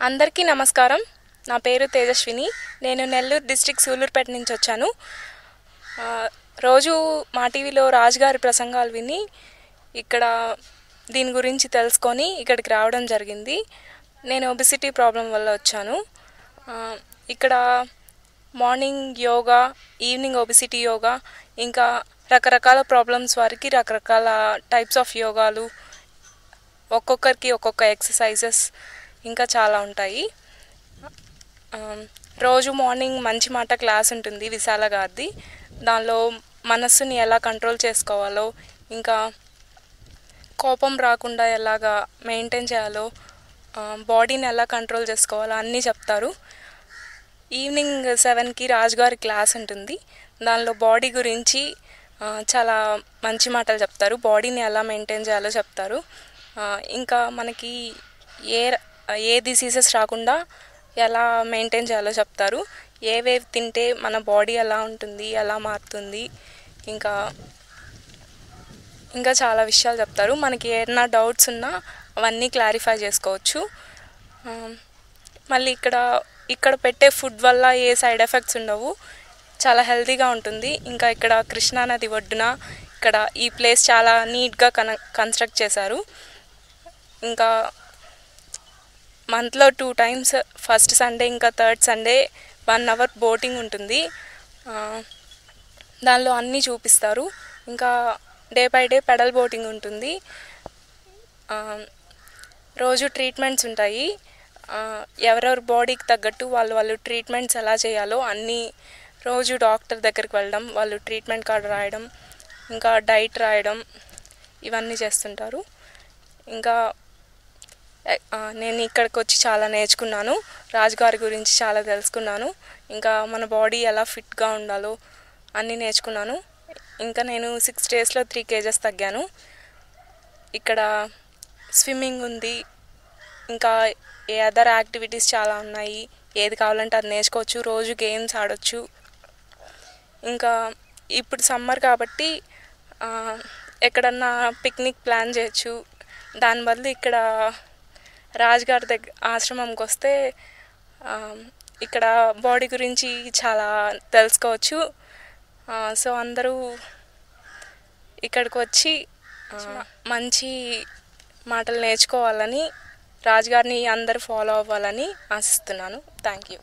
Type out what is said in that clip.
అందరికీ నమస్కారం. నా పేరు తేజస్విని. నేను నెల్లూరు డిస్ట్రిక్ట్ సూలూరుపేట నుంచి వచ్చాను. రోజు మా టీవీలో రాజుగారి ప్రసంగాలు విని ఇక్కడ దీని గురించి తెలుసుకొని ఇక్కడికి రావడం జరిగింది. నేను ఒబెసిటీ ప్రాబ్లం వల్ల వచ్చాను. ఇక్కడ morning yoga, evening obesity yoga, ఇంకా రకరకాల ప్రాబ్లమ్స్ వారికి రకరకాల టైప్స్ ఆఫ్ యోగాలు, ఒక్కొక్కరికి ఒక్కొక్క ఎక్సర్సైజెస్ ఇంకా చాలా ఉంటాయి. రోజు మార్నింగ్ మంచి మాట క్లాస్ ఉంటుంది విశాల గారిది. దానిలో మనస్సుని ఎలా కంట్రోల్ చేసుకోవాలో, ఇంకా కోపం రాకుండా ఎలాగా మెయింటైన్ చేయాలో, బాడీని ఎలా కంట్రోల్ చేసుకోవాలో అన్నీ చెప్తారు. ఈవినింగ్ 7కి రాజుగారి క్లాస్ ఉంటుంది. దానిలో బాడీ గురించి చాలా మంచి మాటలు చెప్తారు. బాడీని ఎలా మెయింటైన్ చేయాలో చెప్తారు. ఇంకా మనకి ఏ డిసీజెస్ రాకుండా ఎలా మెయింటైన్ చేయాలో చెప్తారు. ఏవేవి తింటే మన బాడీ ఎలా ఉంటుంది, ఎలా మారుతుంది, ఇంకా చాలా విషయాలు చెప్తారు. మనకి ఏమైనా డౌట్స్ ఉన్నా అవన్నీ క్లారిఫై చేసుకోవచ్చు. మళ్ళీ ఇక్కడ పెట్టే ఫుడ్ వల్ల ఏ సైడ్ ఎఫెక్ట్స్ ఉండవు. చాలా హెల్తీగా ఉంటుంది. ఇంకా ఇక్కడ కృష్ణానది ఒడ్డున ఇక్కడ ఈ ప్లేస్ చాలా నీట్గా కన్స్ట్రక్ట్ చేశారు. ఇంకా మంత్లో 2 times, ఫస్ట్ సండే ఇంకా థర్డ్ సండే 1 hour బోటింగ్ ఉంటుంది. దానిలో అన్నీ చూపిస్తారు. ఇంకా day by day pedal boating ఉంటుంది. రోజు ట్రీట్మెంట్స్ ఉంటాయి. ఎవరెవరి బాడీకి తగ్గట్టు వాళ్ళు ట్రీట్మెంట్స్ ఎలా చేయాలో అన్నీ రోజు డాక్టర్ దగ్గరికి వెళ్ళడం, వాళ్ళు ట్రీట్మెంట్ కార్డు రాయడం, ఇంకా డైట్ రాయడం, ఇవన్నీ చేస్తుంటారు. ఇంకా నేను ఇక్కడికి వచ్చి చాలా నేర్చుకున్నాను. రాజుగారి గురించి చాలా తెలుసుకున్నాను. ఇంకా మన బాడీ ఎలా ఫిట్గా ఉండాలో అన్నీ నేర్చుకున్నాను. ఇంకా నేను 6 daysలో 3 kgs తగ్గాను. ఇక్కడ స్విమ్మింగ్ ఉంది. ఇంకా అదర్ యాక్టివిటీస్ చాలా ఉన్నాయి. ఏది కావాలంటే అది నేర్చుకోవచ్చు. రోజు గేమ్స్ ఆడొచ్చు. ఇంకా ఇప్పుడు సమ్మర్ కాబట్టి ఎక్కడన్నా పిక్నిక్ ప్లాన్ చేయొచ్చు. దాని బదులు ఇక్కడ రాజుగారి ఆశ్రమంకి వస్తే ఇక్కడ బాడీ గురించి చాలా తెలుసుకోవచ్చు. సో అందరూ ఇక్కడికి వచ్చి మంచి మాటలు నేర్చుకోవాలని, రాజుగారిని అందరూ ఫాలో అవ్వాలని ఆశిస్తున్నాను. Thank you.